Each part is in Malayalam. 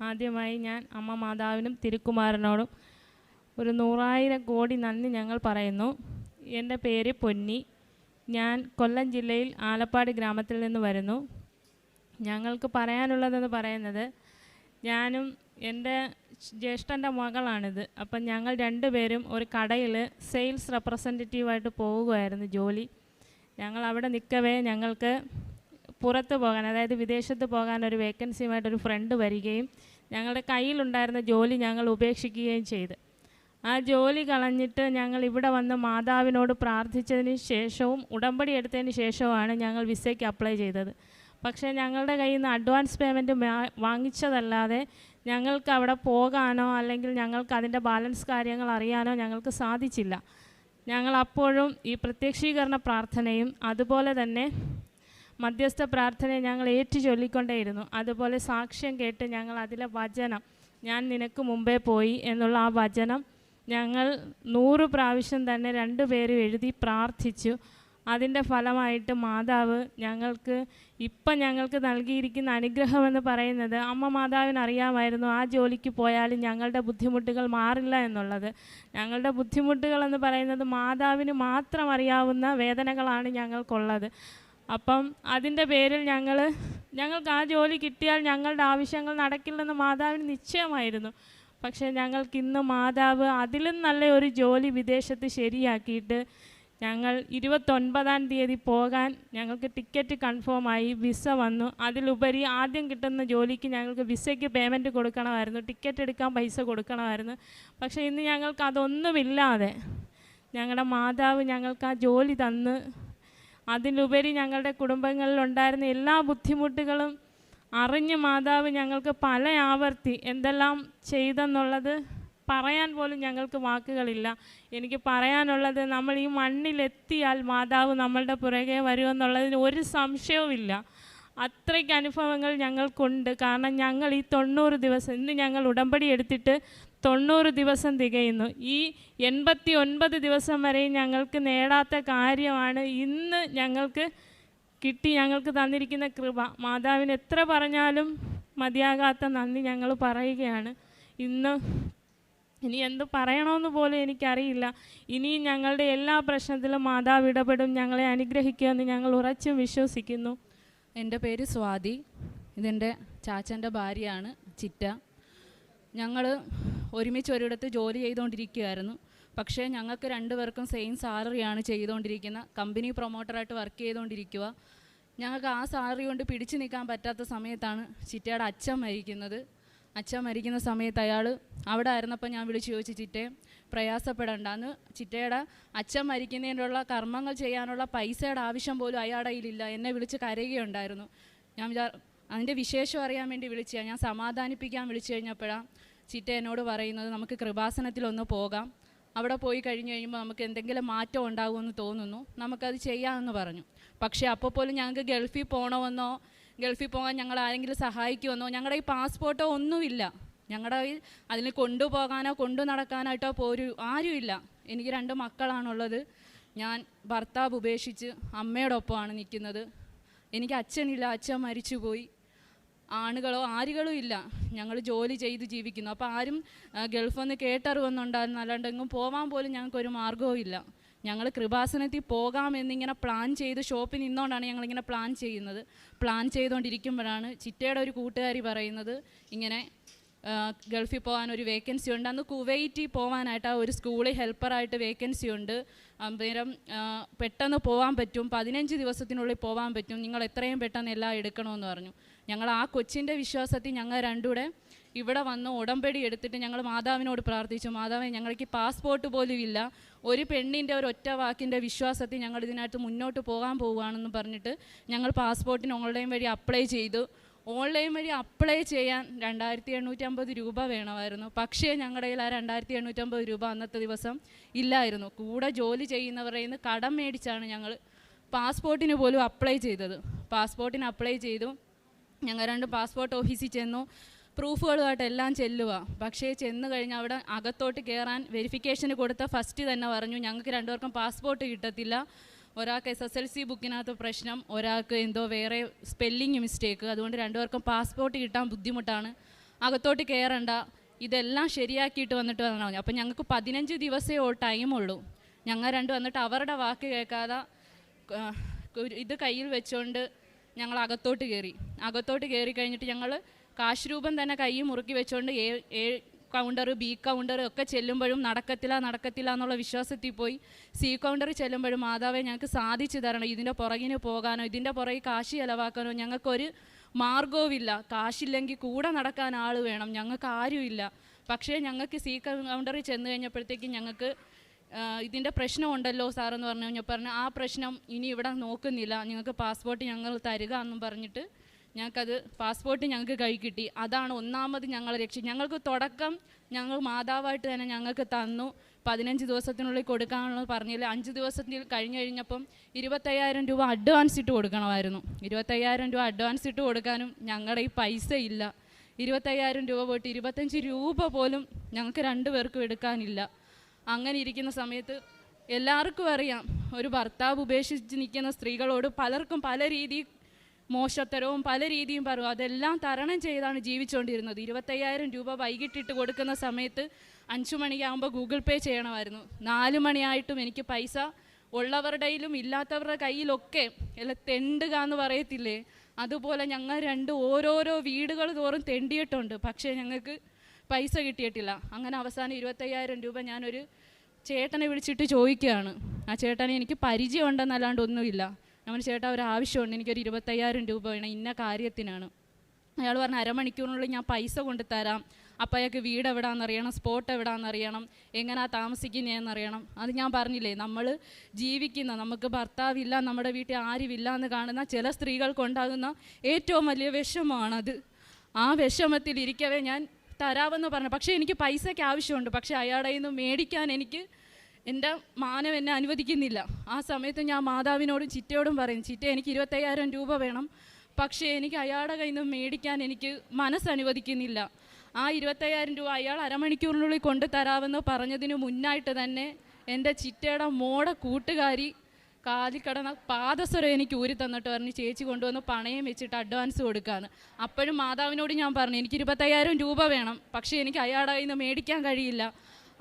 ആദ്യമായി ഞാൻ അമ്മ മാതാവിനും തിരുക്കുമാരനോടും ഒരു 100,000 കോടി നന്ദി ഞങ്ങൾ പറയുന്നു. എൻ്റെ പേര് പൊന്നി. ഞാൻ കൊല്ലം ജില്ലയിൽ ആലപ്പാടി ഗ്രാമത്തിൽ നിന്ന് വരുന്നു. ഞങ്ങൾക്ക് പറയാനുള്ളതെന്ന് പറയുന്നത്, ഞാനും എൻ്റെ ജ്യേഷ്ഠൻ്റെ മകളാണിത്. അപ്പം ഞങ്ങൾ രണ്ടുപേരും ഒരു കടയിൽ സെയിൽസ് റെപ്രസെൻറ്റേറ്റീവായിട്ട് പോവുകയായിരുന്നു ജോലി. ഞങ്ങൾ അവിടെ നിൽക്കവേ ഞങ്ങൾക്ക് പുറത്ത് പോകാൻ, അതായത് വിദേശത്ത് പോകാൻ ഒരു വേക്കൻസിയുമായിട്ടൊരു ഫ്രണ്ട് വരികയും ഞങ്ങളുടെ കയ്യിലുണ്ടായിരുന്ന ജോലി ഞങ്ങൾ ഉപേക്ഷിക്കുകയും ചെയ്തു. ആ ജോലി കളഞ്ഞിട്ട് ഞങ്ങൾ ഇവിടെ വന്ന് മാതാവിനോട് പ്രാർത്ഥിച്ചതിന് ശേഷവും ഉടമ്പടി എടുത്തതിന് ശേഷവുമാണ് ഞങ്ങൾ വിസയ്ക്ക് അപ്ലൈ ചെയ്തത്. പക്ഷേ ഞങ്ങളുടെ കയ്യിൽ നിന്ന് അഡ്വാൻസ് പേയ്മെൻറ്റ് വാങ്ങിച്ചതല്ലാതെ ഞങ്ങൾക്ക് അവിടെ പോകാനോ അല്ലെങ്കിൽ ഞങ്ങൾക്ക് അതിൻ്റെ ബാലൻസ് കാര്യങ്ങൾ അറിയാനോ ഞങ്ങൾക്ക് സാധിച്ചില്ല. ഞങ്ങൾ അപ്പോഴും ഈ പ്രത്യക്ഷീകരണ പ്രാർത്ഥനയും അതുപോലെ തന്നെ മധ്യസ്ഥ പ്രാർത്ഥനയും ഞങ്ങൾ ഏറ്റു ചൊല്ലിക്കൊണ്ടേയിരുന്നു. അതുപോലെ സാക്ഷ്യം കേട്ട് ഞങ്ങൾ അതിലെ വചനം, ഞാൻ നിനക്ക് മുമ്പേ പോയി എന്നുള്ള ആ വചനം ഞങ്ങൾ 100 പ്രാവശ്യം തന്നെ 2 പേരും എഴുതി പ്രാർത്ഥിച്ചു. അതിൻ്റെ ഫലമായിട്ട് മാതാവ് ഞങ്ങൾക്ക് നൽകിയിരിക്കുന്ന അനുഗ്രഹമെന്ന് പറയുന്നത്, അമ്മ മാതാവിന് അറിയാമായിരുന്നു ആ ജോലിക്ക് പോയാലും ഞങ്ങളുടെ ബുദ്ധിമുട്ടുകൾ മാറില്ല എന്നുള്ളത്. ഞങ്ങളുടെ ബുദ്ധിമുട്ടുകളെന്ന് പറയുന്നത് മാതാവിന് മാത്രം അറിയാവുന്ന വേദനകളാണ് ഞങ്ങൾക്കുള്ളത്. അപ്പം അതിൻ്റെ പേരിൽ ഞങ്ങൾക്ക് ആ ജോലി കിട്ടിയാൽ ഞങ്ങളുടെ ആവശ്യങ്ങൾ നടക്കില്ലെന്ന് മാതാവിന് നിശ്ചയമായിരുന്നു. പക്ഷേ ഞങ്ങൾക്കിന്ന് മാതാവ് അതിലും നല്ല ഒരു ജോലി വിദേശത്ത് ശരിയാക്കിയിട്ട് ഞങ്ങൾ 29-ാം തീയതി പോകാൻ ഞങ്ങൾക്ക് ടിക്കറ്റ് കൺഫേമായി, വിസ വന്നു. അതിലുപരി ആദ്യം കിട്ടുന്ന ജോലിക്ക് ഞങ്ങൾക്ക് വിസയ്ക്ക് പേയ്മെൻറ്റ് കൊടുക്കണമായിരുന്നു, ടിക്കറ്റ് എടുക്കാൻ പൈസ കൊടുക്കണമായിരുന്നു. പക്ഷേ ഇന്ന് ഞങ്ങൾക്ക് അതൊന്നുമില്ലാതെ ഞങ്ങളുടെ മാതാവ് ഞങ്ങൾക്ക് ആ ജോലി തന്ന്, അതിലുപരി ഞങ്ങളുടെ കുടുംബങ്ങളിലുണ്ടായിരുന്ന എല്ലാ ബുദ്ധിമുട്ടുകളും അറിഞ്ഞ് മാതാവ് ഞങ്ങൾക്ക് പല ആവർത്തി എന്തെല്ലാം ചെയ്തെന്നുള്ളത് പറയാൻ പോലും ഞങ്ങൾക്ക് വാക്കുകളില്ല. എനിക്ക് പറയാനുള്ളത്, നമ്മൾ ഈ മണ്ണിലെത്തിയാൽ മാതാവ് നമ്മളുടെ പുറകെ വരുമെന്നുള്ളതിന് ഒരു സംശയവുമില്ല. അത്രയ്ക്ക് അനുഭവങ്ങൾ ഞങ്ങൾക്കുണ്ട്. കാരണം ഞങ്ങൾ ഈ 90 ദിവസം, ഇന്ന് ഞങ്ങൾ ഉടമ്പടി എടുത്തിട്ട് 90 ദിവസം തികയുന്നു. ഈ 89 ദിവസം വരെ ഞങ്ങൾക്ക് നേടാത്ത കാര്യമാണ് ഇന്ന് ഞങ്ങൾക്ക് തന്നിരിക്കുന്ന കൃപ. മാതാവിന് എത്ര പറഞ്ഞാലും മതിയാകാത്ത നന്ദി ഞങ്ങൾ പറയുകയാണ്. ഇനി എന്ത് പറയണമെന്ന് പോലും എനിക്കറിയില്ല. ഇനിയും ഞങ്ങളുടെ എല്ലാ പ്രശ്നത്തിലും മാതാവ് ഇടപെടും, ഞങ്ങളെ അനുഗ്രഹിക്കുമെന്ന് ഞങ്ങൾ ഉറച്ചും വിശ്വസിക്കുന്നു. എൻ്റെ പേര് സ്വാതി. ഇതെൻ്റെ ചാച്ചൻ്റെ ഭാര്യയാണ് ചിറ്റ. ഞങ്ങൾ ഒരുമിച്ച് ഒരിടത്ത് ജോലി ചെയ്തുകൊണ്ടിരിക്കുകയായിരുന്നു. പക്ഷേ ഞങ്ങൾക്ക് 2 പേർക്കും സെയിം സാലറിയാണ് ചെയ്തുകൊണ്ടിരിക്കുന്നത്. കമ്പനി പ്രൊമോട്ടറായിട്ട് വർക്ക് ചെയ്തുകൊണ്ടിരിക്കുക. ഞങ്ങൾക്ക് ആ സാലറി കൊണ്ട് പിടിച്ചു നിൽക്കാൻ പറ്റാത്ത സമയത്താണ് ചിറ്റയുടെ അച്ഛൻ മരിക്കുന്നത്. അച്ഛൻ മരിക്കുന്ന സമയത്ത് അയാൾ അവിടെ ആയിരുന്നപ്പോൾ ഞാൻ വിളിച്ച് ചോദിച്ചു, ചിറ്റയെ പ്രയാസപ്പെടണ്ടെന്ന്. ചിറ്റയുടെ അച്ഛൻ മരിക്കുന്നതിനുള്ള കർമ്മങ്ങൾ ചെയ്യാനുള്ള പൈസയുടെ ആവശ്യം പോലും അയാളുടെ കയ്യിലില്ല. എന്നെ വിളിച്ച് കരയുകയുണ്ടായിരുന്നു. ഞാൻ അതിൻ്റെ വിശേഷം അറിയാൻ വേണ്ടി വിളിച്ചാൽ, ഞാൻ സമാധാനിപ്പിക്കാൻ വിളിച്ചു കഴിഞ്ഞപ്പോഴാണ് ചിറ്റ എന്നോട് പറയുന്നത്, നമുക്ക് കൃപാസനത്തിലൊന്ന് പോകാം, അവിടെ പോയി കഴിഞ്ഞ് കഴിയുമ്പോൾ നമുക്ക് എന്തെങ്കിലും മാറ്റം ഉണ്ടാകുമെന്ന് തോന്നുന്നു, നമുക്കത് ചെയ്യാമെന്ന് പറഞ്ഞു. പക്ഷേ അപ്പോൾ പോലും ഞങ്ങൾക്ക് ഗൾഫിൽ പോകണമെന്നോ ഗൾഫിൽ പോകാൻ ഞങ്ങൾ ആരെങ്കിലും സഹായിക്കുമെന്നോ ഞങ്ങളുടെ ഈ പാസ്പോർട്ടോ ഒന്നുമില്ല. ഞങ്ങളുടെ ഈ അതിന് കൊണ്ടുപോകാനോ കൊണ്ടു നടക്കാനായിട്ടോ ആരുമില്ല. എനിക്ക് 2 മക്കളാണുള്ളത്. ഞാൻ ഭർത്താവ് ഉപേക്ഷിച്ച് അമ്മയോടൊപ്പമാണ് നിൽക്കുന്നത്. എനിക്ക് അച്ഛനില്ല, അച്ഛൻ മരിച്ചുപോയി. ആരുകളും ഇല്ല. ഞങ്ങൾ ജോലി ചെയ്ത് ജീവിക്കുന്നു. അപ്പോൾ ആരും ഗൾഫെന്ന് കേട്ടറിവെന്നുണ്ടായിരുന്നു, അല്ലാണ്ടെങ്കിലും പോകാൻ പോലും ഞങ്ങൾക്കൊരു മാർഗ്ഗവും ഇല്ല. ഞങ്ങൾ കൃപാസനത്തിൽ പോകാമെന്നിങ്ങനെ പ്ലാൻ ചെയ്ത് ഷോപ്പിൽ നിന്നുകൊണ്ടാണ് ഞങ്ങളിങ്ങനെ പ്ലാൻ ചെയ്തുകൊണ്ടിരിക്കുമ്പോഴാണ് ചിറ്റയുടെ ഒരു കൂട്ടുകാരി പറയുന്നത്, ഇങ്ങനെ ഗൾഫിൽ പോകാൻ ഒരു വേക്കൻസി ഉണ്ട്. അന്ന് കുവൈറ്റിൽ പോകാനായിട്ട് ഒരു സ്കൂളിൽ ഹെൽപ്പറായിട്ട് വേക്കൻസി ഉണ്ട്. അന്നേരം പെട്ടെന്ന് പോകാൻ പറ്റും, 15 ദിവസത്തിനുള്ളിൽ പോകാൻ പറ്റും, നിങ്ങൾ എത്രയും പെട്ടെന്ന് എല്ലാം എടുക്കണമെന്ന് പറഞ്ഞു. ഞങ്ങൾ ആ കൊച്ചിൻ്റെ വിശ്വാസത്തിൽ ഞങ്ങൾ 2 കൂടെ ഇവിടെ വന്ന് ഉടമ്പടി എടുത്തിട്ട് ഞങ്ങൾ മാതാവിനോട് പ്രാർത്ഥിച്ചു, മാതാവേ ഞങ്ങൾക്ക് പാസ്പോർട്ട് പോലും ഇല്ല, ഒരു പെണ്ണിൻ്റെ ഒറ്റ വാക്കിൻ്റെ വിശ്വാസത്തിൽ ഞങ്ങൾ ഇതിനകത്ത് മുന്നോട്ട് പോകാൻ പോവുകയാണെന്ന് പറഞ്ഞിട്ട് ഞങ്ങൾ പാസ്പോർട്ടിന് ഓൺലൈൻ വഴി അപ്ലൈ ചെയ്തു. ഓൺലൈൻ വഴി അപ്ലൈ ചെയ്യാൻ 2850 രൂപ വേണമായിരുന്നു. പക്ഷേ ഞങ്ങളുടെ കയ്യിൽ ആ 2850 രൂപ അന്നത്തെ ദിവസം ഇല്ലായിരുന്നു. കൂടെ ജോലി ചെയ്യുന്നവരുടെ നിന്ന് കടം മേടിച്ചാണ് ഞങ്ങൾ പാസ്പോർട്ടിന് പോലും അപ്ലൈ ചെയ്തത്. പാസ്പോർട്ടിന് അപ്ലൈ ചെയ്തു. ഞങ്ങൾ 2 പാസ്പോർട്ട് ഓഫീസിൽ ചെന്നു, പ്രൂഫുകളുമായിട്ട് എല്ലാം ചെല്ലുക. പക്ഷേ ചെന്ന് കഴിഞ്ഞാൽ അവിടെ അകത്തോട്ട് കയറാൻ വെരിഫിക്കേഷന് കൊടുത്ത ഫസ്റ്റ് തന്നെ പറഞ്ഞു, ഞങ്ങൾക്ക് 2 പേർക്കും പാസ്പോർട്ട് കിട്ടത്തില്ല, ഒരാൾക്ക് SSLC ബുക്കിനകത്ത് പ്രശ്നം, ഒരാൾക്ക് എന്തോ വേറെ സ്പെല്ലിങ് മിസ്റ്റേക്ക്. അതുകൊണ്ട് രണ്ടുപേർക്കും പാസ്പോർട്ട് കിട്ടാൻ ബുദ്ധിമുട്ടാണ്, അകത്തോട്ട് കയറണ്ട, ഇതെല്ലാം ശരിയാക്കിയിട്ട് വന്നിട്ട് വന്നാൽ മതി. അപ്പം ഞങ്ങൾക്ക് 15 ദിവസമേ ടൈമുള്ളൂ. ഞങ്ങൾ രണ്ടും വന്നിട്ട് അവരുടെ വാക്ക് കേൾക്കാതെ ഇത് കയ്യിൽ വെച്ചുകൊണ്ട് ഞങ്ങൾ അകത്തോട്ട് കയറി കഴിഞ്ഞിട്ട് ഞങ്ങൾ കാശ് രൂപം തന്നെ കൈ മുറുക്കി വെച്ചുകൊണ്ട് A കൗണ്ടർ, B കൗണ്ടർ ഒക്കെ ചെല്ലുമ്പോഴും നടക്കത്തില്ല എന്നുള്ള വിശ്വാസത്തിൽ പോയി. C കൗണ്ടർ ചെല്ലുമ്പോഴും മാതാവേ ഞങ്ങൾക്ക് സാധിച്ചു തരണം, ഇതിൻ്റെ പുറകിന് പോകാനോ ഇതിൻ്റെ പുറകെ കാശ് ചിലവാക്കാനോ ഞങ്ങൾക്കൊരു മാർഗവുമില്ല. കാശില്ലെങ്കിൽ കൂടെ നടക്കാൻ ആൾ വേണം, ഞങ്ങൾക്ക് ആരുമില്ല. പക്ഷേ ഞങ്ങൾക്ക് C കൗണ്ടറിൽ ചെന്ന് കഴിഞ്ഞപ്പോഴത്തേക്കും ഞങ്ങൾക്ക് ഇതിൻ്റെ പ്രശ്നമുണ്ടല്ലോ സാറെന്ന് പറഞ്ഞു ആ പ്രശ്നം ഇനി ഇവിടെ നോക്കുന്നില്ല, നിങ്ങൾക്ക് പാസ്പോർട്ട് ഞങ്ങൾ തരിക എന്നും പറഞ്ഞിട്ട് ഞങ്ങൾക്കത് പാസ്പോർട്ട് ഞങ്ങൾക്ക് കൈ കിട്ടി. അതാണ് ഒന്നാമത് ഞങ്ങളെ ഞങ്ങൾക്ക് തുടക്കം ഞങ്ങൾ മാതാവായിട്ട് തന്നെ ഞങ്ങൾക്ക് തന്നു. 15 ദിവസത്തിനുള്ളിൽ കൊടുക്കാനുള്ള പറഞ്ഞില്ല. 5 ദിവസത്തിൽ കഴിഞ്ഞപ്പം 25,000 രൂപ അഡ്വാൻസ് ഇട്ട് കൊടുക്കണമായിരുന്നു. 25,000 രൂപ അഡ്വാൻസ് ഇട്ട് കൊടുക്കാനും ഞങ്ങളുടെ ഈ പൈസ ഇല്ല. 25,000 രൂപ പോയിട്ട് 25 രൂപ പോലും ഞങ്ങൾക്ക് 2 പേർക്കും എടുക്കാനില്ല. അങ്ങനെ ഇരിക്കുന്ന സമയത്ത് എല്ലാവർക്കും അറിയാം, ഒരു ഭർത്താവ് ഉപേക്ഷിച്ച് നിൽക്കുന്ന സ്ത്രീകളോട് പലർക്കും പല രീതി മോശത്തരവും പല രീതിയും പറയും. അതെല്ലാം തരണം ചെയ്താണ് ജീവിച്ചുകൊണ്ടിരുന്നത്. 25,000 രൂപ വൈകിട്ടിട്ട് കൊടുക്കുന്ന സമയത്ത് 5 മണിയാകുമ്പോൾ ഗൂഗിൾ പേ ചെയ്യണമായിരുന്നു. 4 മണിയായിട്ടും എനിക്ക് പൈസ ഉള്ളവരുടെയിലും ഇല്ലാത്തവരുടെ കയ്യിലൊക്കെ എല്ലാം തെണ്ടുക എന്ന് പറയത്തില്ലേ, അതുപോലെ ഞങ്ങൾ ഓരോരോ വീടുകൾ തോറും തെണ്ടിയിട്ടുണ്ട്. പക്ഷേ ഞങ്ങൾക്ക് പൈസ കിട്ടിയിട്ടില്ല. അങ്ങനെ അവസാനം 25,000 രൂപ ഞാനൊരു ചേട്ടനെ വിളിച്ചിട്ട് ചോദിക്കുകയാണ്. ആ ചേട്ടനെ എനിക്ക് പരിചയം ഉണ്ടെന്നല്ലാണ്ട് ഒന്നുമില്ല. ഞാൻ ചേട്ടാ ഒരു ആവശ്യമുണ്ട്, എനിക്കൊരു 25,000 രൂപ വേണം, ഇന്ന കാര്യത്തിനാണ്. അയാൾ പറഞ്ഞു അരമണിക്കൂറിനുള്ളിൽ ഞാൻ പൈസ കൊണ്ട് തരാം. അപ്പോൾ അയാൾക്ക് വീട് എവിടെയാണെന്നറിയണം, സ്പോട്ട് എവിടെയാണെന്നറിയണം, എങ്ങനെയാണ് താമസിക്കുന്നതെന്നറിയണം. അത് ഞാൻ പറഞ്ഞില്ലേ, നമ്മൾ ജീവിക്കുന്ന, നമുക്ക് ഭർത്താവില്ല, നമ്മുടെ വീട്ടിൽ ആരുമില്ല എന്ന് കാണുന്ന ചില സ്ത്രീകൾക്കുണ്ടാകുന്ന ഏറ്റവും വലിയ വിഷമമാണത്. ആ വിഷമത്തിലിരിക്കവേ ഞാൻ തരാമെന്ന് പറഞ്ഞു. പക്ഷേ എനിക്ക് പൈസയ്ക്ക് ആവശ്യമുണ്ട്. പക്ഷേ അയാളുടെ നിന്ന് മേടിക്കാൻ എൻ്റെ മാനം എന്നെ അനുവദിക്കുന്നില്ല. ആ സമയത്ത് ഞാൻ മാതാവിനോടും ചിറ്റയോടും പറയും, ചിറ്റ എനിക്ക് 25,000 രൂപ വേണം, പക്ഷേ എനിക്ക് അയാളുടെ കയ്യിൽ നിന്ന് മേടിക്കാൻ എനിക്ക് മനസ്സനുവദിക്കുന്നില്ല. ആ 25,000 രൂപ അയാൾ അരമണിക്കൂറിനുള്ളിൽ കൊണ്ട് തരാമെന്ന് പറഞ്ഞതിന് മുന്നായിട്ട് തന്നെ എൻ്റെ ചിറ്റയുടെ മോടെ കൂട്ടുകാരി കാലിൽ കിടന്ന പാദസരം എനിക്ക് ഊരി തന്നിട്ട് പറഞ്ഞ് ചേച്ചി കൊണ്ടുവന്ന് പണയം വെച്ചിട്ട് അഡ്വാൻസ് കൊടുക്കാമെന്ന്. അപ്പോഴും മാതാവിനോട് ഞാൻ പറഞ്ഞു എനിക്ക് 25,000 രൂപ വേണം, പക്ഷേ എനിക്ക് അയാളുടെ കയ്യിൽ നിന്ന് മേടിക്കാൻ കഴിയില്ല.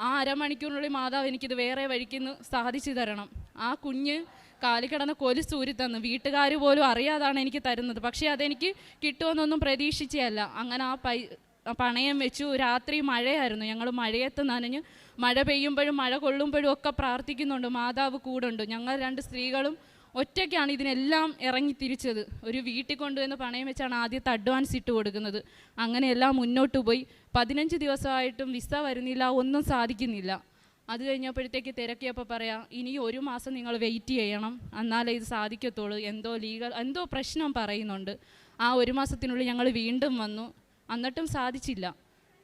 ആ അരമണിക്കൂറിനുള്ളിൽ മാതാവ് എനിക്കിത് വേറെ വഴിക്കുന്ന് സാധിച്ചു തരണം. ആ കുഞ്ഞ് കാലിൽ കിടന്ന കൊലുസ് ഊരി തന്നു. വീട്ടുകാർ പോലും അറിയാതാണ് എനിക്ക് തരുന്നത്. പക്ഷേ അതെനിക്ക് കിട്ടുമെന്നൊന്നും പ്രതീക്ഷിച്ചല്ല. അങ്ങനെ ആ പണയം വെച്ചു. രാത്രി മഴയായിരുന്നു, ഞങ്ങൾ മഴയത്ത് നനഞ്ഞ് മഴ പെയ്യുമ്പോഴും മഴ കൊള്ളുമ്പോഴും ഒക്കെ പ്രാർത്ഥിക്കുന്നുണ്ട്, മാതാവ് കൂടുണ്ട്. ഞങ്ങൾ 2 സ്ത്രീകളും ഒറ്റയ്ക്കാണ് ഇതിനെല്ലാം ഇറങ്ങി തിരിച്ചത്. ഒരു വീട്ടിൽ കൊണ്ടുവന്ന് പണയം വെച്ചാണ് ആദ്യത്തെ അഡ്വാൻസ് ഇട്ട് കൊടുക്കുന്നത്. അങ്ങനെയെല്ലാം മുന്നോട്ട് പോയി. 15 ദിവസമായിട്ടും വിസ വരുന്നില്ല, ഒന്നും സാധിക്കുന്നില്ല. അത് കഴിഞ്ഞപ്പോഴത്തേക്ക് തിരക്കിയപ്പോൾ പറയാം, ഇനി 1 മാസം നിങ്ങൾ വെയിറ്റ് ചെയ്യണം, എന്നാലേ ഇത് സാധിക്കത്തുള്ളൂ, എന്തോ പ്രശ്നം പറയുന്നുണ്ട്. ആ 1 മാസത്തിനുള്ളിൽ ഞങ്ങൾ വീണ്ടും വന്നു, എന്നിട്ടും സാധിച്ചില്ല.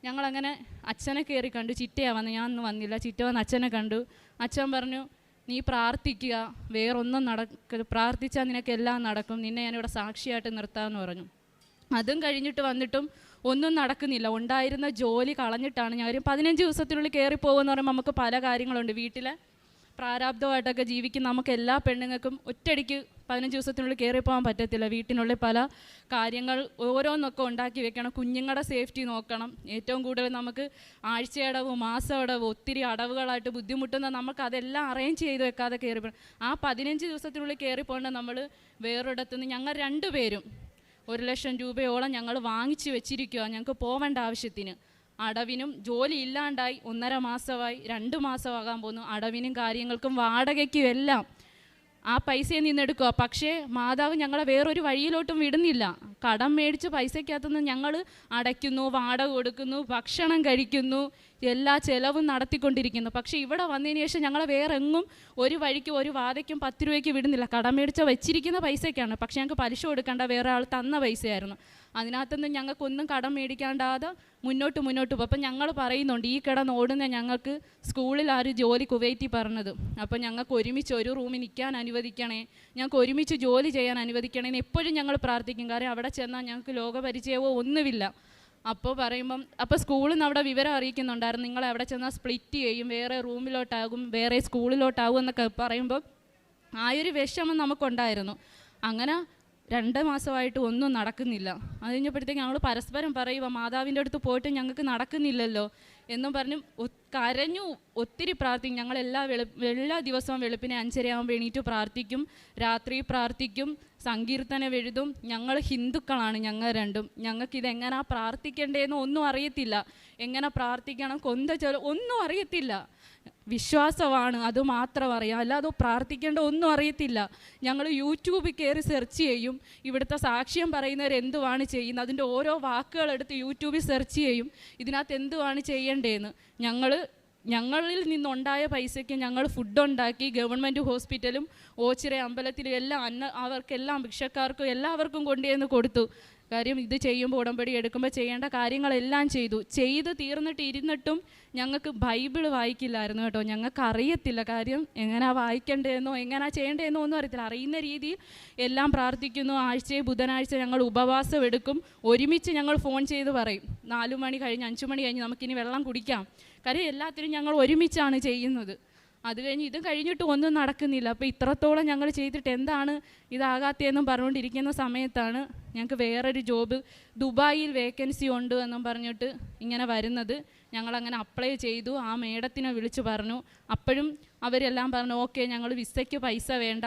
ഞങ്ങളങ്ങനെ അച്ഛനെ കയറി കണ്ടു. ചിറ്റയാണ് വന്ന്, ഞാൻ ഒന്നും വന്നില്ല. ചിറ്റ വന്ന് അച്ഛനെ കണ്ടു. അച്ഛൻ പറഞ്ഞു, നീ പ്രാർത്ഥിക്കുക, വേറൊന്നും പ്രാർത്ഥിച്ചാൽ നിനക്കെല്ലാം നടക്കും, നിന്നെ ഞാനിവിടെ സാക്ഷിയായിട്ട് നിർത്താമെന്ന് പറഞ്ഞു. അതും കഴിഞ്ഞിട്ട് വന്നിട്ടും ഒന്നും നടക്കുന്നില്ല. ഉണ്ടായിരുന്ന ജോലി കളഞ്ഞിട്ടാണ് ഞാൻ 15 ദിവസത്തിനുള്ളിൽ കയറി പോകുമെന്ന് പറയുമ്പോൾ നമുക്ക് പല കാര്യങ്ങളുണ്ട്. വീട്ടിലെ പ്രാരാബ്ധമായിട്ടൊക്കെ ജീവിക്കുന്ന നമുക്ക് എല്ലാ പെണ്ണുങ്ങൾക്കും ഒറ്റയടിക്ക് 15 ദിവസത്തിനുള്ളിൽ കയറി പോകാൻ പറ്റത്തില്ല. വീട്ടിനുള്ളിൽ പല കാര്യങ്ങൾ ഓരോന്നൊക്കെ ഉണ്ടാക്കി വെക്കണം. കുഞ്ഞുങ്ങളുടെ സേഫ്റ്റി നോക്കണം. ഏറ്റവും കൂടുതൽ നമുക്ക് ആഴ്ചയടവ്, മാസമടവ്, ഒത്തിരി അടവുകളായിട്ട് ബുദ്ധിമുട്ടുന്ന നമുക്ക് അതെല്ലാം അറേഞ്ച് ചെയ്ത് വെക്കാതെ കയറി പോകണം. ആ 15 ദിവസത്തിനുള്ളിൽ കയറി പോകേണ്ട നമ്മൾ വേറൊരിടത്തുനിന്ന് ഞങ്ങൾ 2 പേരും 1 ലക്ഷം രൂപയോളം ഞങ്ങൾ വാങ്ങിച്ച് വെച്ചിരിക്കുക ഞങ്ങൾക്ക് പോവേണ്ട ആവശ്യത്തിന്. അടവിനും ജോലി ഇല്ലാണ്ടായി 1.5 മാസമായി, 2 മാസമാകാൻ പോകുന്നു. അടവിനും കാര്യങ്ങൾക്കും വാടകയ്ക്കും എല്ലാം ആ പൈസയിൽ നിന്നെടുക്കുക. പക്ഷേ മാതാവ് ഞങ്ങളെ വേറൊരു വഴിയിലോട്ടും വിടുന്നില്ല. കടം മേടിച്ച് പൈസയ്ക്കകത്തുനിന്ന് ഞങ്ങൾ അടയ്ക്കുന്നു, വാടക കൊടുക്കുന്നു, ഭക്ഷണം കഴിക്കുന്നു, എല്ലാ ചിലവും നടത്തിക്കൊണ്ടിരിക്കുന്നു. പക്ഷേ ഇവിടെ വന്നതിന് ശേഷം ഞങ്ങളെ വേറെ എങ്ങും ഒരു വഴിക്കും ഒരു വാതയ്ക്കും 10 രൂപയ്ക്ക് വിടുന്നില്ല. കടം മേടിച്ച വെച്ചിരിക്കുന്ന പൈസയ്ക്കാണ്, പക്ഷേ ഞങ്ങൾക്ക് പലിശ കൊടുക്കേണ്ട വേറെ ആൾ തന്ന പൈസയായിരുന്നു. അതിനകത്തുനിന്ന് ഞങ്ങൾക്കൊന്നും കടം മേടിക്കാണ്ടാതെ മുന്നോട്ട് പോകും. അപ്പം ഞങ്ങൾ പറയുന്നുണ്ട്, ഈ കിടന്ന് ഓടുന്ന ഞങ്ങൾക്ക് സ്കൂളിൽ ജോലി കുവൈറ്റി പറഞ്ഞത്, അപ്പോൾ ഞങ്ങൾക്ക് ഒരുമിച്ച് ഒരു റൂമിൽ നിൽക്കാൻ അനുവദിക്കണേ, ഞങ്ങൾക്ക് ഒരുമിച്ച് ജോലി ചെയ്യാൻ അനുവദിക്കണേ എന്ന് എപ്പോഴും ഞങ്ങൾ പ്രാർത്ഥിക്കും. കാരണം അവിടെ ചെന്നാൽ ഞങ്ങൾക്ക് ലോകപരിചയമോ ഒന്നുമില്ല. അപ്പോൾ സ്കൂളിൽ നിന്ന് അവിടെ വിവരം അറിയിക്കുന്നുണ്ടായിരുന്നു, നിങ്ങൾ അവിടെ ചെന്നാൽ സ്പ്ലിറ്റ് ചെയ്യും, വേറെ റൂമിലോട്ടാകും, വേറെ സ്കൂളിലോട്ടാകും എന്നൊക്കെ പറയുമ്പോൾ ആ ഒരു വിഷമം നമുക്കുണ്ടായിരുന്നു. അങ്ങനെ 2 മാസമായിട്ട് ഒന്നും നടക്കുന്നില്ല. അത് കഴിഞ്ഞപ്പോഴത്തേക്ക് ഞങ്ങൾ പരസ്പരം പറയുക, മാതാവിൻ്റെ അടുത്ത് പോയിട്ട് ഞങ്ങൾക്ക് നടക്കുന്നില്ലല്ലോ എന്നും പറഞ്ഞ് കരഞ്ഞു, ഒത്തിരി പ്രാർത്ഥിക്കും. ഞങ്ങൾ എല്ലാ ദിവസവും വെളുപ്പിനെ 5:30 എണീറ്റ് പ്രാർത്ഥിക്കും, രാത്രി പ്രാർത്ഥിക്കും, സങ്കീർത്തനം എഴുതും. ഞങ്ങൾ ഹിന്ദുക്കളാണ് ഞങ്ങൾ രണ്ടും. ഞങ്ങൾക്കിതെങ്ങനെ പ്രാർത്ഥിക്കേണ്ടതെന്ന് ഒന്നും അറിയത്തില്ല, എങ്ങനെ പ്രാർത്ഥിക്കണം, ഒന്നും അറിയത്തില്ല. വിശ്വാസമാണ്, അത് മാത്രം അറിയാം, അല്ലാതെ പ്രാർത്ഥിക്കേണ്ട ഒന്നും അറിയത്തില്ല. ഞങ്ങൾ യൂട്യൂബിൽ കയറി സെർച്ച് ചെയ്യും, ഇവിടുത്തെ സാക്ഷ്യം പറയുന്നവർ എന്തുവാണ് ചെയ്യുന്നത്, അതിൻ്റെ ഓരോ വാക്കുകളെടുത്ത് യൂട്യൂബിൽ സെർച്ച് ചെയ്യും, ഇതിനകത്ത് എന്തുവാണ് ചെയ്യേണ്ടതെന്ന്. ഞങ്ങളിൽ നിന്നുണ്ടായ പൈസയ്ക്ക് ഞങ്ങൾ ഫുഡുണ്ടാക്കി ഗവൺമെൻറ് ഹോസ്പിറ്റലും ഓച്ചിറ അമ്പലത്തിലും എല്ലാം അവർക്കെല്ലാം ഭിക്ഷക്കാർക്കും എല്ലാവർക്കും കൊണ്ടുവന്ന് കൊടുത്തു. കാര്യം ഇത് ചെയ്യുമ്പോൾ, ഉടമ്പടി എടുക്കുമ്പോൾ ചെയ്യേണ്ട കാര്യങ്ങളെല്ലാം ചെയ്ത് ഇരുന്നിട്ടും ഞങ്ങൾക്ക് ബൈബിൾ വായിക്കില്ലായിരുന്നു കേട്ടോ. ഞങ്ങൾക്ക് അറിയത്തില്ല കാര്യം എങ്ങനെ വായിക്കേണ്ടതെന്നോ എങ്ങനെ ചെയ്യേണ്ടതെന്നോ ഒന്നും അറിയത്തില്ല. അറിയുന്ന രീതിയിൽ എല്ലാം പ്രാർത്ഥിക്കുന്നു. ആഴ്ചയിൽ ബുധനാഴ്ച ഞങ്ങൾ ഉപവാസം എടുക്കും. ഒരുമിച്ച് ഞങ്ങൾ ഫോൺ ചെയ്ത് പറയും, 4 മണി കഴിഞ്ഞ് 5 മണി കഴിഞ്ഞ് നമുക്കിനി വെള്ളം കുടിക്കാം. കാര്യം എല്ലാത്തിനും ഞങ്ങൾ ഒരുമിച്ചാണ് ചെയ്യുന്നത്. അത് കഴിഞ്ഞ് ഇത് കഴിഞ്ഞിട്ട് ഒന്നും നടക്കുന്നില്ല. അപ്പോൾ ഇത്രത്തോളം ഞങ്ങൾ ചെയ്തിട്ട് എന്താണ് ഇതാകാത്തതെന്നും പറഞ്ഞുകൊണ്ടിരിക്കുന്ന സമയത്താണ് ഞങ്ങൾക്ക് വേറൊരു ജോബ് ദുബായിൽ വേക്കൻസി ഉണ്ട് എന്നും പറഞ്ഞിട്ട് ഇങ്ങനെ വരുന്നത്. ഞങ്ങളങ്ങനെ അപ്ലൈ ചെയ്തു. ആ മേഡത്തിനെ വിളിച്ച് പറഞ്ഞു. അപ്പോഴും അവരെല്ലാം പറഞ്ഞു, ഓക്കെ ഞങ്ങൾ വിസയ്ക്ക് പൈസ വേണ്ട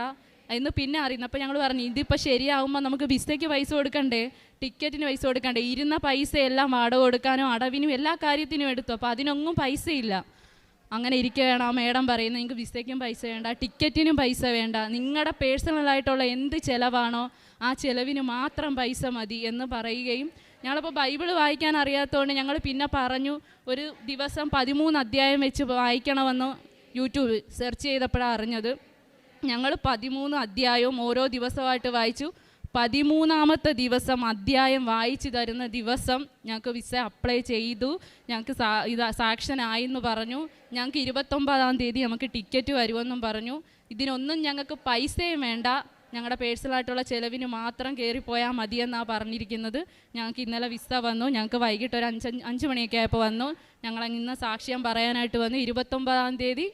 എന്ന് പിന്നെ അറിയുന്നു. അപ്പോൾ ഞങ്ങൾ പറഞ്ഞു, ഇതിപ്പോൾ ശരിയാകുമ്പോൾ നമുക്ക് വിസയ്ക്ക് പൈസ കൊടുക്കണ്ടേ, ടിക്കറ്റിന് പൈസ കൊടുക്കണ്ടേ, ഇരുന്ന പൈസ എല്ലാം വാടക കൊടുക്കാനും അടവിനും എല്ലാ കാര്യത്തിനും എടുത്തു. അപ്പോൾ അതിനൊന്നും പൈസയില്ല. അങ്ങനെ ഇരിക്കുകയാണ് ആ മേഡം പറയുന്നത്, നിങ്ങൾക്ക് വിസയ്ക്കും പൈസ വേണ്ട, ടിക്കറ്റിനും പൈസ വേണ്ട, നിങ്ങളുടെ പേഴ്സണലായിട്ടുള്ള എന്ത് ചിലവാണോ ആ ചിലവിന് മാത്രം പൈസ മതി എന്ന് പറയുകയും, ഞങ്ങളിപ്പോൾ ബൈബിൾ വായിക്കാൻ അറിയാത്തതുകൊണ്ട് ഞങ്ങൾ പിന്നെ പറഞ്ഞു, ഒരു ദിവസം 13 അധ്യായം വെച്ച് വായിക്കണമെന്ന് യൂട്യൂബ് സെർച്ച് ചെയ്തപ്പോഴാണ് അറിഞ്ഞത്. ഞങ്ങൾ 13 അധ്യായവും ഓരോ ദിവസമായിട്ട് വായിച്ചു. 13ാമത്തെ ദിവസം അധ്യായം വായിച്ചു തരുന്ന ദിവസം ഞങ്ങൾക്ക് വിസ അപ്ലൈ ചെയ്തു. ഞങ്ങൾക്ക് സാക്ഷനായെന്ന് പറഞ്ഞു. ഞങ്ങൾക്ക് 29-ാം തീയതി നമുക്ക് ടിക്കറ്റ് വരുമെന്നും പറഞ്ഞു. ഇതിനൊന്നും ഞങ്ങൾക്ക് പൈസയും വേണ്ട, ഞങ്ങളുടെ പേഴ്സണലായിട്ടുള്ള ചിലവിന് മാത്രം കയറിപ്പോയാൽ മതിയെന്നാണ് പറഞ്ഞിരിക്കുന്നത്. ഞങ്ങൾക്ക് ഇന്നലെ വിസ വന്നു. ഞങ്ങൾക്ക് വൈകിട്ട് ഒരു 5 മണിയൊക്കെ ആയപ്പോൾ വന്നു. ഞങ്ങൾ ഇന്ന് സാക്ഷ്യം പറയാനായിട്ട് വന്നു. 29-ാം തീയതി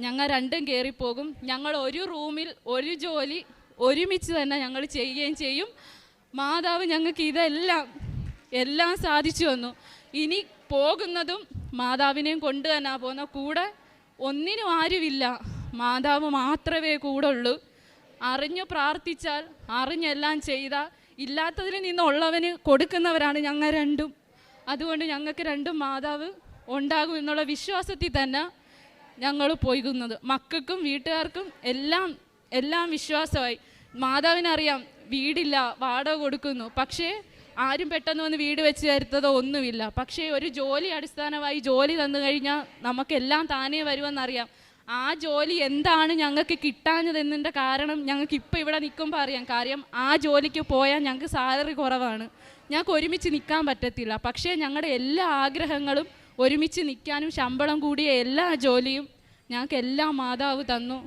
ഞങ്ങൾ രണ്ടും കയറിപ്പോകും. ഞങ്ങൾ ഒരു റൂമിൽ ഒരു ജോലി ഒരുമിച്ച് തന്നെ ഞങ്ങൾ ചെയ്യുകയും ചെയ്യും. മാതാവ് ഞങ്ങൾക്ക് എല്ലാം സാധിച്ചു വന്നു. ഇനി പോകുന്നതും മാതാവിനെയും കൊണ്ട് തന്നെ പോകുന്ന, കൂടെ ഒന്നിനും ആരുമില്ല, മാതാവ് മാത്രമേ കൂടെ ഉള്ളൂ. അറിഞ്ഞു പ്രാർത്ഥിച്ചാൽ, അറിഞ്ഞെല്ലാം ചെയ്താൽ, ഇല്ലാത്തതിൽ നിന്നുള്ളവന് കൊടുക്കുന്നവരാണ് ഞങ്ങൾ രണ്ടും. അതുകൊണ്ട് ഞങ്ങൾക്ക് രണ്ടും മാതാവ് ഉണ്ടാകും എന്നുള്ള വിശ്വാസത്തിൽ തന്നെ ഞങ്ങൾ പോകുന്നത്. മക്കൾക്കും വീട്ടുകാർക്കും എല്ലാം വിശ്വാസമായി. മാതാവിനറിയാം വീടില്ല, വാടക കൊടുക്കുന്നു, പക്ഷേ ആരും പെട്ടെന്ന് വന്ന് വീട് വെച്ച് തരുത്തതോ ഒന്നുമില്ല. പക്ഷേ ഒരു ജോലി അടിസ്ഥാനമായി ജോലി തന്നു കഴിഞ്ഞാൽ നമുക്കെല്ലാം താനേ വരുമെന്നറിയാം. ആ ജോലി എന്താണ് ഞങ്ങൾക്ക് കിട്ടാഞ്ഞതെന്നതിൻ്റെ കാരണം ഞങ്ങൾക്ക് ഇപ്പോൾ ഇവിടെ നിൽക്കുമ്പോൾ അറിയാം. കാര്യം ആ ജോലിക്ക് പോയാൽ ഞങ്ങൾക്ക് സാലറി കുറവാണ്, ഞങ്ങൾക്ക് ഒരുമിച്ച് നിൽക്കാൻ പറ്റത്തില്ല. പക്ഷേ ഞങ്ങളുടെ എല്ലാ ആഗ്രഹങ്ങളും ഒരുമിച്ച് നിൽക്കാനും ശമ്പളം കൂടിയ എല്ലാ ജോലിയും ഞങ്ങൾക്ക് എല്ലാം മാതാവ് തന്നു.